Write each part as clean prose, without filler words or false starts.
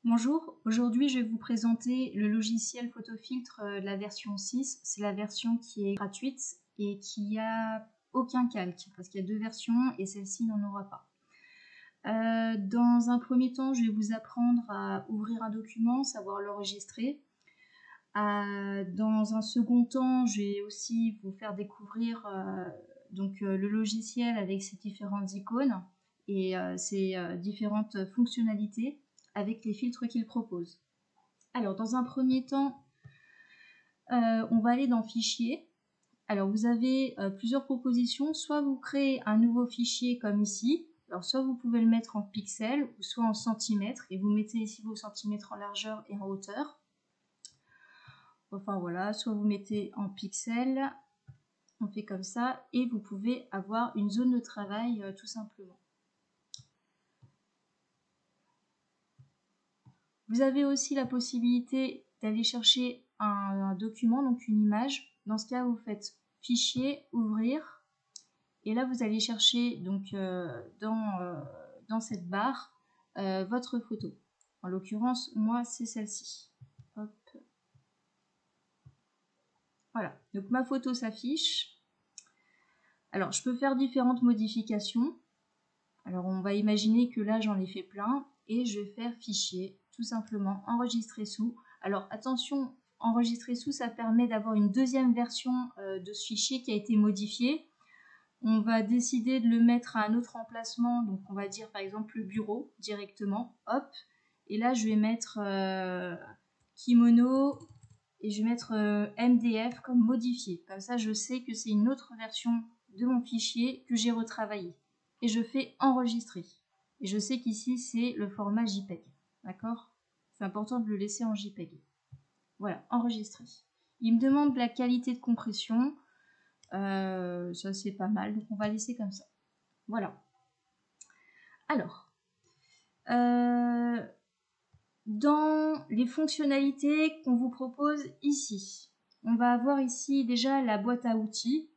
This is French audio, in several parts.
Bonjour, aujourd'hui je vais vous présenter le logiciel Photofiltre de la version 6. C'est la version qui est gratuite et qui a aucun calque parce qu'il y a deux versions et celle-ci n'en aura pas. Dans un premier temps, je vais vous apprendre à ouvrir un document, savoir l'enregistrer. Dans un second temps, je vais aussi vous faire découvrir le logiciel avec ses différentes icônes et ses différentes fonctionnalités avec les filtres qu'il propose. Alors, dans un premier temps, on va aller dans Fichier. Alors, vous avez plusieurs propositions. Soit vous créez un nouveau fichier comme ici. Alors, soit vous pouvez le mettre en pixels ou soit en centimètres. Et vous mettez ici vos centimètres en largeur et en hauteur. Enfin voilà, soit vous mettez en pixels. On fait comme ça. Et vous pouvez avoir une zone de travail tout simplement. Vous avez aussi la possibilité d'aller chercher un document, donc une image. Dans ce cas, vous faites Fichier, Ouvrir. Et là, vous allez chercher donc, dans cette barre votre photo. En l'occurrence, moi, c'est celle-ci. Hop. Voilà, donc ma photo s'affiche. Alors, je peux faire différentes modifications. Alors, on va imaginer que là, j'en ai fait plein. Et je vais faire Fichier, tout simplement, Enregistrer sous. Alors, attention, Enregistrer sous, ça permet d'avoir une deuxième version de ce fichier qui a été modifié. On va décider de le mettre à un autre emplacement, donc on va dire par exemple le bureau directement, hop. Et là, je vais mettre Kimono et je vais mettre MDF comme modifié. Comme ça, je sais que c'est une autre version de mon fichier que j'ai retravaillé. Et je fais enregistrer. Et je sais qu'ici, c'est le format JPEG. D'accord? C'est important de le laisser en JPEG. Voilà, enregistrer. Il me demande la qualité de compression. Ça, c'est pas mal. Donc, on va laisser comme ça. Voilà. Alors, dans les fonctionnalités qu'on vous propose ici, on va avoir ici déjà la boîte à outils.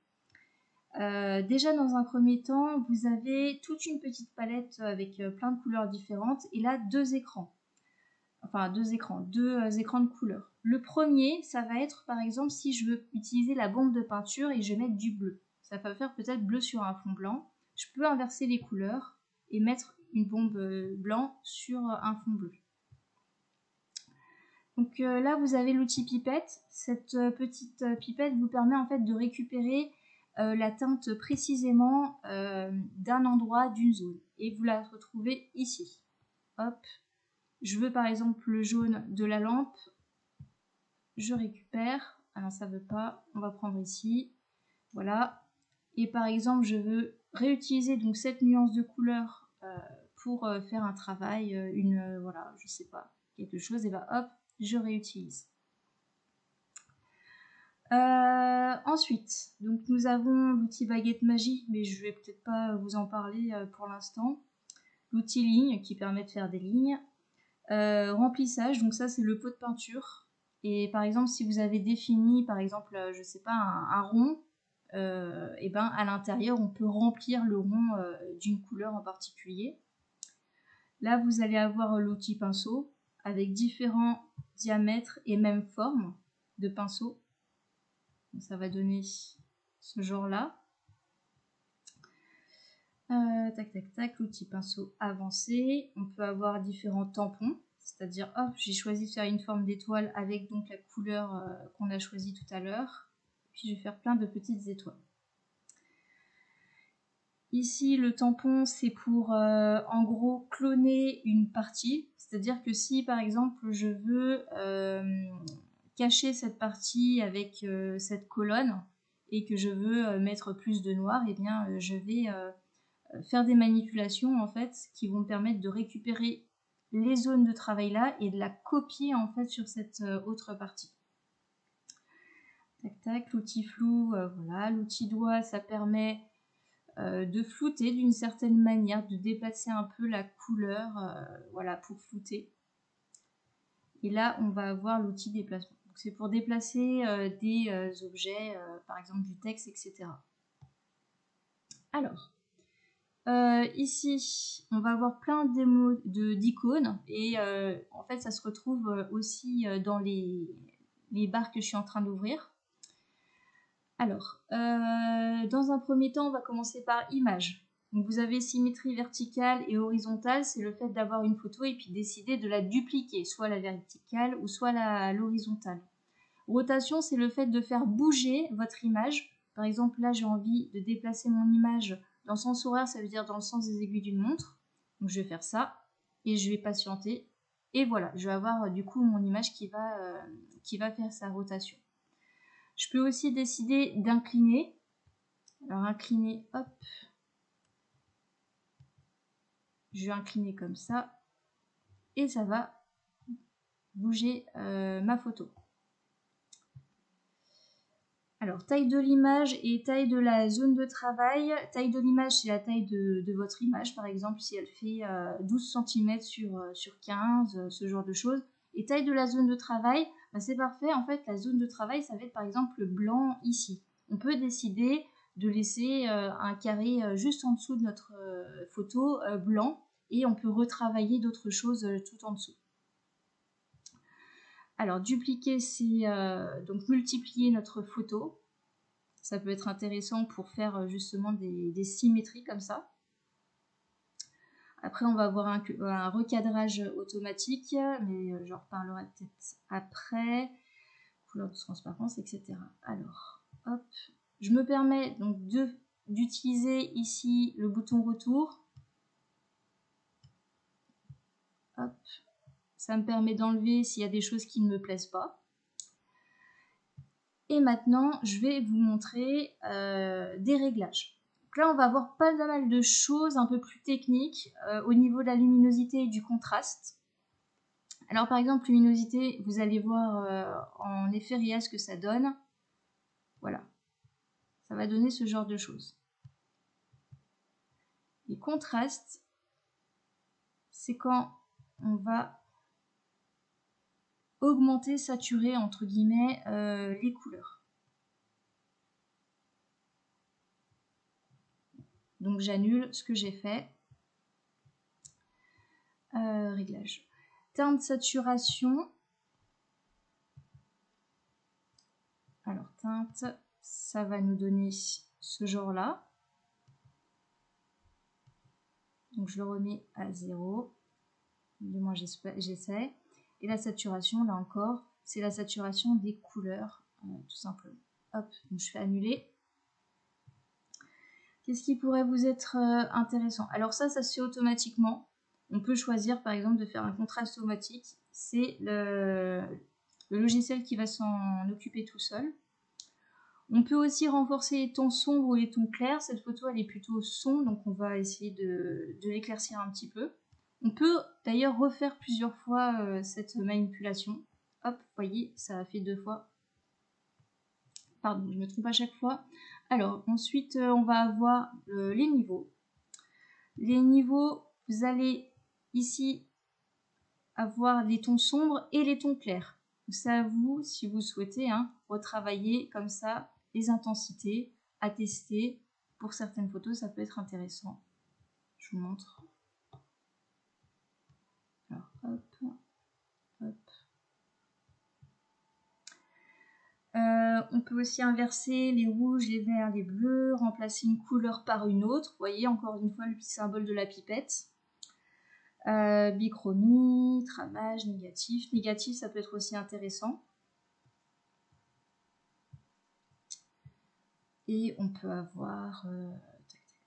Déjà dans un premier temps, vous avez toute une petite palette avec plein de couleurs différentes et là deux écrans. Enfin deux écrans de couleurs. Le premier, ça va être par exemple si je veux utiliser la bombe de peinture et je vais mettre du bleu. Ça va faire peut-être bleu sur un fond blanc. Je peux inverser les couleurs et mettre une bombe blanc sur un fond bleu. Donc là, vous avez l'outil pipette. Cette petite pipette vous permet en fait de récupérer la teinte précisément d'un endroit, d'une zone. Et vous la retrouvez ici. Hop. Je veux par exemple le jaune de la lampe. Je récupère. Alors ça veut pas. On va prendre ici. Voilà. Et par exemple, je veux réutiliser donc cette nuance de couleur pour faire un travail, voilà, je sais pas, quelque chose. Et bah hop, je réutilise. Ensuite, donc nous avons l'outil baguette magique, mais je vais peut-être pas vous en parler pour l'instant. L'outil ligne qui permet de faire des lignes. Remplissage, donc ça c'est le pot de peinture. Et par exemple, si vous avez défini, par exemple, je sais pas, un rond, et ben à l'intérieur, on peut remplir le rond d'une couleur en particulier. Là, vous allez avoir l'outil pinceau avec différents diamètres et même formes de pinceau. Donc, ça va donner ce genre-là. Tac, tac, tac, l'outil pinceau avancé. On peut avoir différents tampons, c'est-à-dire, hop, j'ai choisi de faire une forme d'étoile avec donc la couleur qu'on a choisie tout à l'heure. Puis je vais faire plein de petites étoiles. Ici, le tampon, c'est pour, en gros, cloner une partie. C'est-à-dire que si, par exemple, je veux cacher cette partie avec cette colonne et que je veux mettre plus de noir, eh bien, je vais faire des manipulations, en fait, qui vont me permettre de récupérer les zones de travail là et de la copier, en fait, sur cette autre partie. Tac, tac, l'outil flou, voilà. L'outil doigt, ça permet de flouter d'une certaine manière, de déplacer un peu la couleur, voilà, pour flouter. Et là, on va avoir l'outil déplacement. C'est pour déplacer des objets, par exemple du texte, etc. Alors, Ici, on va avoir plein d'icônes et en fait, ça se retrouve aussi dans les barres que je suis en train d'ouvrir. Alors, dans un premier temps, on va commencer par image. Donc, vous avez symétrie verticale et horizontale, c'est le fait d'avoir une photo et puis décider de la dupliquer, soit la verticale ou soit l'horizontale. Rotation, c'est le fait de faire bouger votre image. Par exemple, là, j'ai envie de déplacer mon image dans le sens horaire, ça veut dire dans le sens des aiguilles d'une montre. Donc, je vais faire ça et je vais patienter. Et voilà, je vais avoir du coup mon image qui va faire sa rotation. Je peux aussi décider d'incliner. Alors, incliner, hop. Je vais incliner comme ça. Et ça va bouger ma photo. Alors, taille de l'image et taille de la zone de travail. Taille de l'image, c'est la taille de votre image, par exemple, si elle fait 12 cm sur 15, ce genre de choses. Et taille de la zone de travail, ben c'est parfait. En fait, la zone de travail, ça va être par exemple le blanc ici. On peut décider de laisser un carré juste en dessous de notre photo blanc et on peut retravailler d'autres choses tout en dessous. Alors, dupliquer, c'est donc multiplier notre photo. Ça peut être intéressant pour faire justement des symétries comme ça. Après, on va avoir un recadrage automatique, mais j'en reparlerai peut-être après. Couleur de transparence, etc. Alors, hop. Je me permets donc d'utiliser ici le bouton retour. Hop. Ça me permet d'enlever s'il y a des choses qui ne me plaisent pas. Et maintenant, je vais vous montrer des réglages. Donc là, on va avoir pas mal de choses un peu plus techniques au niveau de la luminosité et du contraste. Alors par exemple, luminosité, vous allez voir en effet réel ce que ça donne. Voilà, ça va donner ce genre de choses. Les contrastes, c'est quand on va augmenter, saturer, entre guillemets, les couleurs. Donc j'annule ce que j'ai fait. Réglage. Teinte saturation. Alors teinte, ça va nous donner ce genre-là. Donc je le remets à 0. Du moins j'essaie. Et la saturation, là encore, c'est la saturation des couleurs, tout simplement. Hop, donc je fais annuler. Qu'est-ce qui pourrait vous être intéressant? Alors ça se fait automatiquement. On peut choisir par exemple de faire un contraste automatique. C'est le logiciel qui va s'en occuper tout seul. On peut aussi renforcer les tons sombres ou les tons clairs. Cette photo elle est plutôt sombre, donc on va essayer de l'éclaircir un petit peu. On peut d'ailleurs refaire plusieurs fois cette manipulation. Hop, vous voyez, ça a fait 2 fois. Pardon, je me trompe à chaque fois. Alors, ensuite, on va avoir les niveaux. Les niveaux, vous allez ici avoir les tons sombres et les tons clairs. C'est à vous, si vous souhaitez, retravailler comme ça les intensités à tester. Pour certaines photos, ça peut être intéressant. Je vous montre. Alors, hop, hop. On peut aussi inverser les rouges, les verts, les bleus, remplacer une couleur par une autre. Vous voyez, encore une fois, le petit symbole de la pipette. Bichromie, tramage, négatif. Négatif, ça peut être aussi intéressant. Et on peut avoir...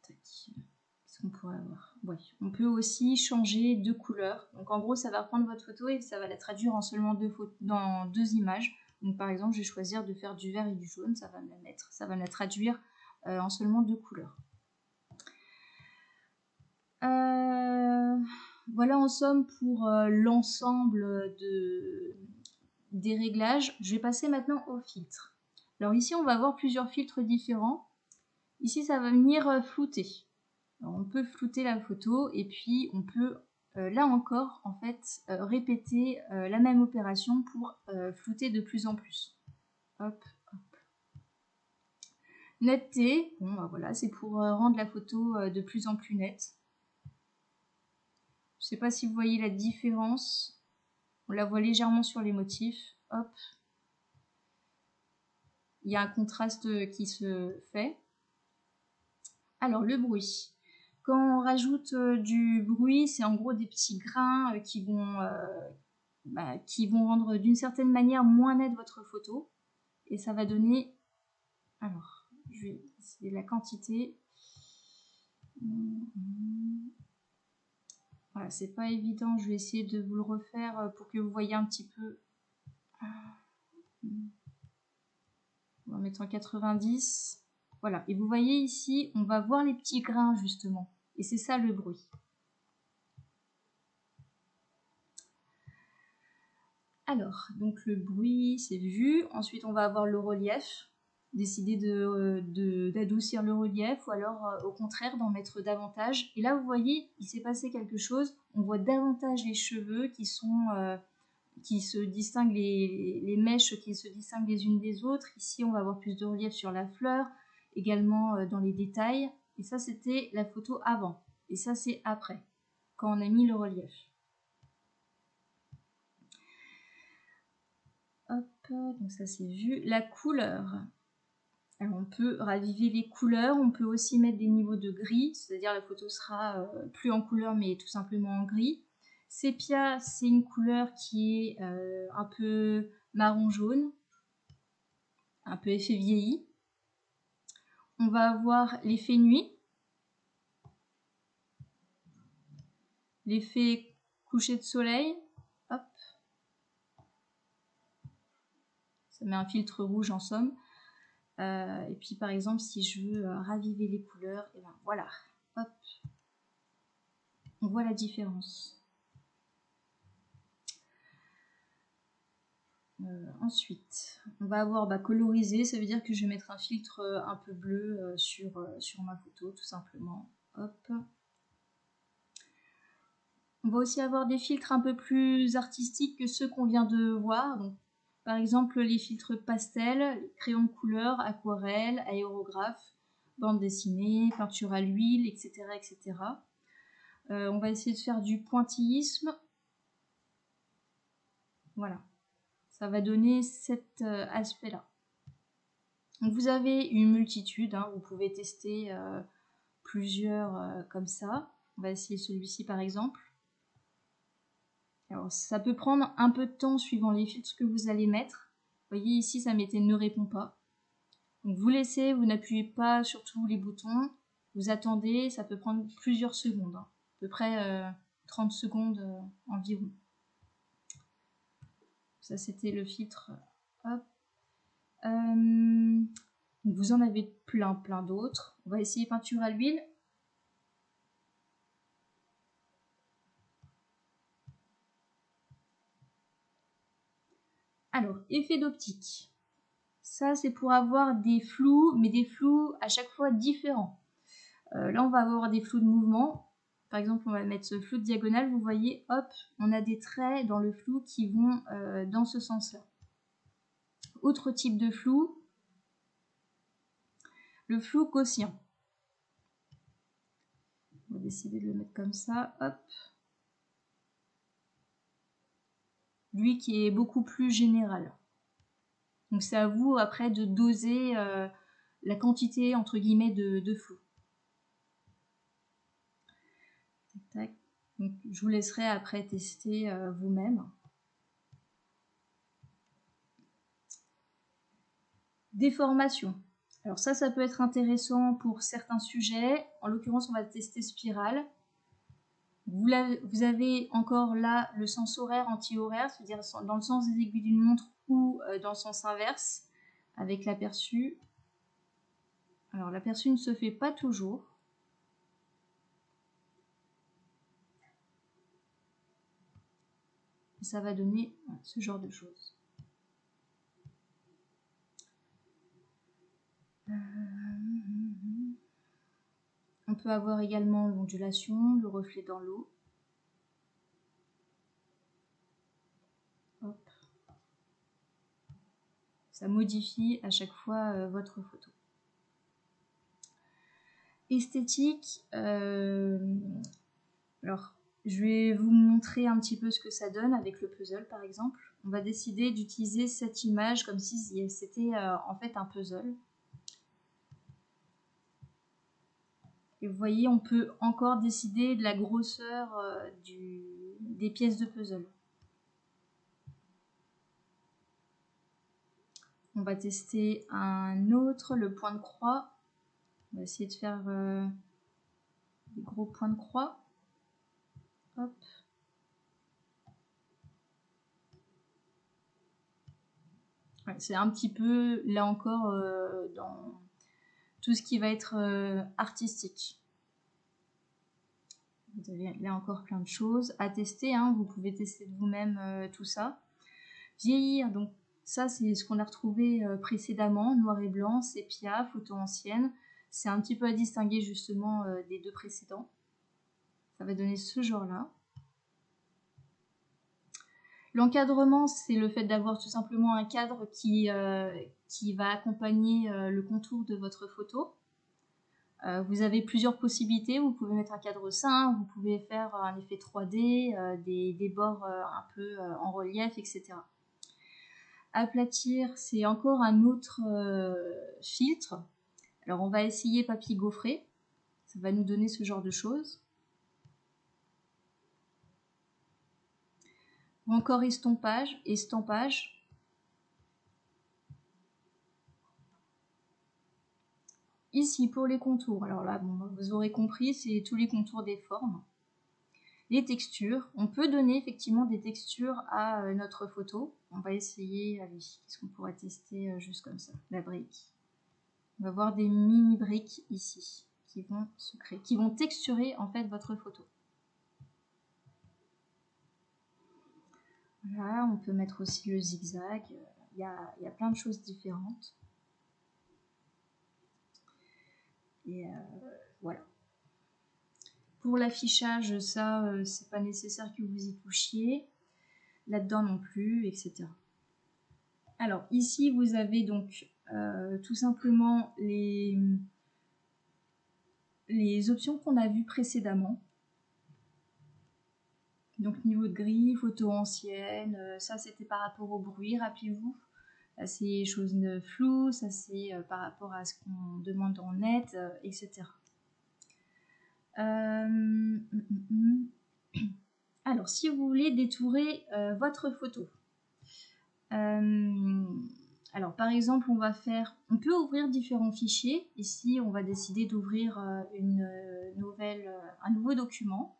Qu'est-ce qu'on pourrait avoir? Ouais. On peut aussi changer de couleur. Donc en gros, ça va reprendre votre photo et ça va la traduire en seulement dans 2 images. Donc par exemple, je vais choisir de faire du vert et du jaune, ça va me la traduire en seulement 2 couleurs. Voilà en somme pour l'ensemble des réglages. Je vais passer maintenant aux filtres. Alors ici, on va avoir plusieurs filtres différents. Ici, ça va venir flouter. Alors, on peut flouter la photo et puis on peut, là encore, en fait, répéter la même opération pour flouter de plus en plus. Hop, hop. Netteté, bon bah voilà, c'est pour rendre la photo de plus en plus nette. Je sais pas si vous voyez la différence. On la voit légèrement sur les motifs. Hop. Il y a un contraste qui se fait. Alors le bruit. Quand on rajoute du bruit, c'est en gros des petits grains qui vont rendre d'une certaine manière moins nette votre photo. Et ça va donner... Alors, je vais essayer la quantité. Voilà, c'est pas évident. Je vais essayer de vous le refaire pour que vous voyez un petit peu. On va mettre en 90. Voilà. Et vous voyez ici, on va voir les petits grains justement. Et c'est ça le bruit. Alors, donc le bruit, c'est vu. Ensuite, on va avoir le relief. Décider d'adoucir le relief ou alors au contraire d'en mettre davantage. Et là, vous voyez, il s'est passé quelque chose. On voit davantage les cheveux qui se distinguent, les mèches qui se distinguent les unes des autres. Ici, on va avoir plus de relief sur la fleur, également dans les détails. Et ça, c'était la photo avant. Et ça, c'est après, quand on a mis le relief. Hop, donc ça c'est vu. La couleur. Alors on peut raviver les couleurs, on peut aussi mettre des niveaux de gris, c'est-à-dire la photo sera plus en couleur mais tout simplement en gris. Sépia, c'est une couleur qui est un peu marron-jaune, un peu effet vieilli. On va avoir l'effet nuit, l'effet coucher de soleil. Hop. Ça met un filtre rouge en somme. Et puis par exemple, si je veux raviver les couleurs, et ben voilà, hop, on voit la différence. Ensuite, on va avoir colorisé, ça veut dire que je vais mettre un filtre un peu bleu sur ma photo, tout simplement. Hop. On va aussi avoir des filtres un peu plus artistiques que ceux qu'on vient de voir. Donc, par exemple, les filtres pastel, crayons de couleur, aquarelle, aérographe, bande dessinée, peinture à l'huile, etc. etc. On va essayer de faire du pointillisme. Voilà. Ça va donner cet aspect-là. Donc vous avez une multitude, hein, vous pouvez tester plusieurs comme ça. On va essayer celui-ci par exemple. Alors ça peut prendre un peu de temps suivant les filtres que vous allez mettre. Vous voyez ici ça mettait ne répond pas. Donc vous laissez, vous n'appuyez pas sur tous les boutons, vous attendez, ça peut prendre plusieurs secondes, hein, à peu près 30 secondes environ. Ça c'était le filtre. Hop. Vous en avez plein d'autres. On va essayer peinture à l'huile. Alors, effet d'optique. Ça, c'est pour avoir des flous, mais des flous à chaque fois différents. Là, on va avoir des flous de mouvement. Par exemple, on va mettre ce flou de diagonale. Vous voyez, hop, on a des traits dans le flou qui vont dans ce sens-là. Autre type de flou, le flou gaussien. On va décider de le mettre comme ça, hop. Lui qui est beaucoup plus général. Donc c'est à vous après de doser la quantité entre guillemets de flou. Tac. Donc, je vous laisserai après tester vous-même. Déformation. Alors ça peut être intéressant pour certains sujets. En l'occurrence, on va tester spirale. Vous avez encore là le sens horaire, anti-horaire, c'est-à-dire dans le sens des aiguilles d'une montre ou dans le sens inverse, avec l'aperçu. Alors l'aperçu ne se fait pas toujours. Et ça va donner ce genre de choses. On peut avoir également l'ondulation, le reflet dans l'eau. Hop. Ça modifie à chaque fois votre photo. Esthétique, alors je vais vous montrer un petit peu ce que ça donne avec le puzzle par exemple. On va décider d'utiliser cette image comme si c'était en fait un puzzle. Et vous voyez, on peut encore décider de la grosseur des pièces de puzzle. On va tester un autre, le point de croix. On va essayer de faire des gros points de croix. Hop. Ouais, c'est un petit peu, là encore, dans tout ce qui va être artistique. Vous avez là encore plein de choses à tester, hein. Vous pouvez tester de vous-même tout ça. Vieillir, donc ça c'est ce qu'on a retrouvé précédemment, noir et blanc, sépia, photo ancienne. C'est un petit peu à distinguer justement des deux précédents. Ça va donner ce genre-là. L'encadrement, c'est le fait d'avoir tout simplement un cadre qui va accompagner le contour de votre photo. Vous avez plusieurs possibilités, vous pouvez mettre un cadre simple, vous pouvez faire un effet 3D, des bords un peu en relief, etc. Aplatir, c'est encore un autre filtre. Alors on va essayer papier gaufré, ça va nous donner ce genre de choses. Ou encore estampage. Ici pour les contours, alors là bon, vous aurez compris, c'est tous les contours des formes. Les textures, on peut donner effectivement des textures à notre photo. On va essayer, allez, qu'est-ce qu'on pourrait tester juste comme ça, la brique. On va voir des mini briques ici qui vont se créer, qui vont texturer en fait votre photo. Voilà, on peut mettre aussi le zigzag, il y a plein de choses différentes. Et voilà. Pour l'affichage, ça, c'est pas nécessaire que vous y touchiez. Là-dedans non plus, etc. Alors ici, vous avez donc tout simplement les options qu'on a vues précédemment. Donc niveau de grille, photo ancienne, ça c'était par rapport au bruit, rappelez-vous. Ça c'est choses floues, ça c'est par rapport à ce qu'on demande en net, etc. Alors si vous voulez détourer votre photo, alors par exemple on peut ouvrir différents fichiers. Ici on va décider d'ouvrir un nouveau document.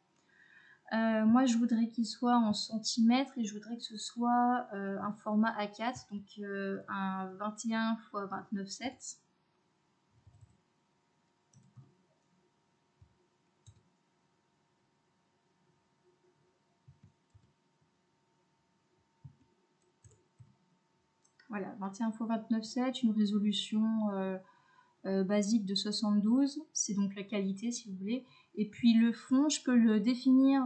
Moi je voudrais qu'il soit en centimètres et je voudrais que ce soit un format A4, donc un 21 x 29,7. Voilà, 21 x 29,7, une résolution basique de 72, c'est donc la qualité si vous voulez. Et puis le fond, je peux le définir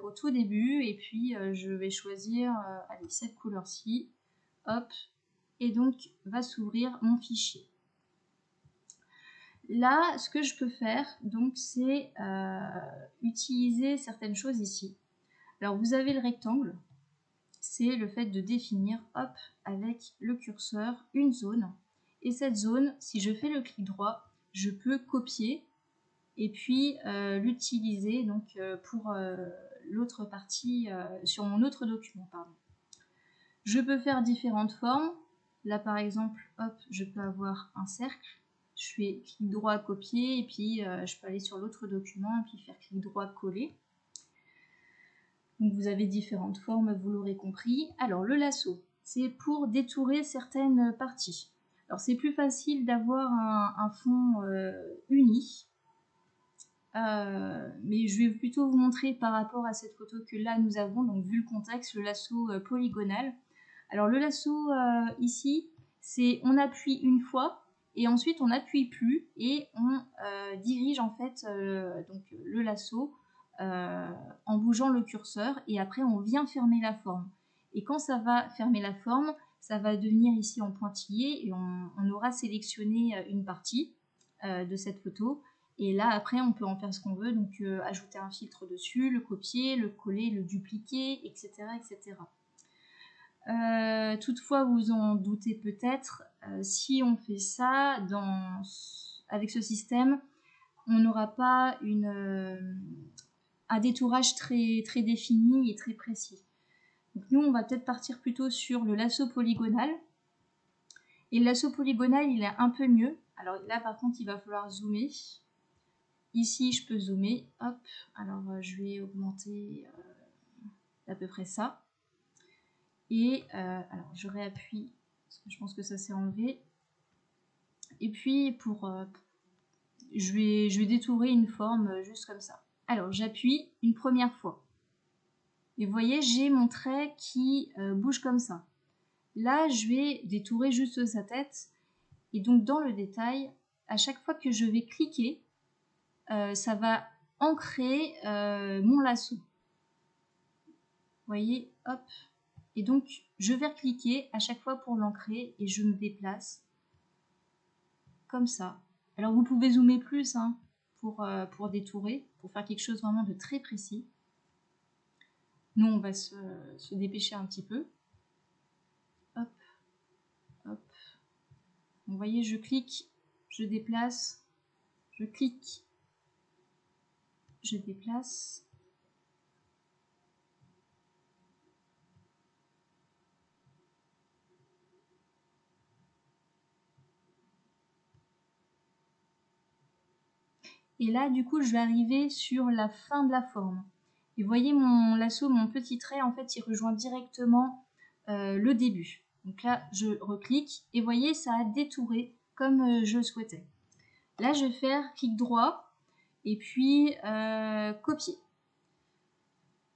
au tout début et puis je vais choisir allez, cette couleur-ci, hop, et donc va s'ouvrir mon fichier. Là, ce que je peux faire, donc, c'est utiliser certaines choses ici. Alors, vous avez le rectangle, c'est le fait de définir, hop, avec le curseur, une zone. Et cette zone, si je fais le clic droit, je peux copier et puis l'utiliser donc pour l'autre partie, sur mon autre document, pardon. Je peux faire différentes formes. Là, par exemple, hop, je peux avoir un cercle. Je fais clic droit copier et puis je peux aller sur l'autre document et puis faire clic droit coller. Donc vous avez différentes formes, vous l'aurez compris. Alors le lasso, c'est pour détourer certaines parties. Alors c'est plus facile d'avoir un fond uni. Mais je vais plutôt vous montrer par rapport à cette photo que là nous avons, donc vu le contexte, le lasso polygonal. Alors le lasso ici, c'est on appuie une fois et ensuite on n'appuie plus et on dirige en fait donc le lasso en bougeant le curseur et après on vient fermer la forme. Et quand ça va fermer la forme, ça va devenir ici en pointillé et on aura sélectionné une partie de cette photo. Et là, après, on peut en faire ce qu'on veut, donc ajouter un filtre dessus, le copier, le coller, le dupliquer, etc. etc. Toutefois, vous en doutez peut-être, si on fait ça avec ce système, on n'aura pas un détourage très, très défini et très précis. Donc nous, on va peut-être partir plutôt sur le lasso polygonal. Et le lasso polygonal, il est un peu mieux. Alors là, par contre, il va falloir zoomer. Ici, je peux zoomer. Hop. Alors, je vais augmenter à peu près ça. Et alors, je réappuie, parce que je pense que ça s'est enlevé. Et puis, je vais détourer une forme juste comme ça. Alors, j'appuie une première fois. Et vous voyez, j'ai mon trait qui bouge comme ça. Là, je vais détourer juste sa tête. Et donc, dans le détail, à chaque fois que je vais cliquer, ça va ancrer mon lasso. Vous voyez, hop. Et donc, je vais cliquer à chaque fois pour l'ancrer et je me déplace comme ça. Alors, vous pouvez zoomer plus hein, pour détourer, pour faire quelque chose vraiment de très précis. Nous, on va se dépêcher un petit peu. Hop, hop. Vous voyez, je clique, je déplace, je clique, je déplace. Et là, du coup, je vais arriver sur la fin de la forme. Et vous voyez, mon lasso, mon petit trait, en fait, il rejoint directement le début. Donc là, je reclique et vous voyez, ça a détouré comme je le souhaitais. Là, je vais faire clic droit et puis copier.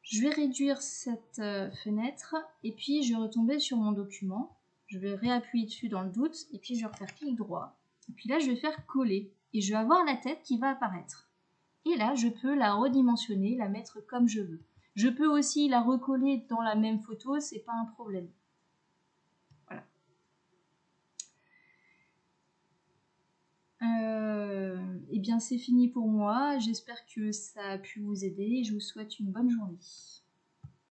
Je vais réduire cette fenêtre et puis je vais retomber sur mon document. Je vais réappuyer dessus dans le doute et puis je vais refaire clic droit. Et puis là, je vais faire coller et je vais avoir la tête qui va apparaître. Et là, je peux la redimensionner, la mettre comme je veux. Je peux aussi la recoller dans la même photo, c'est pas un problème. Voilà. Eh bien, c'est fini pour moi. J'espère que ça a pu vous aider et je vous souhaite une bonne journée.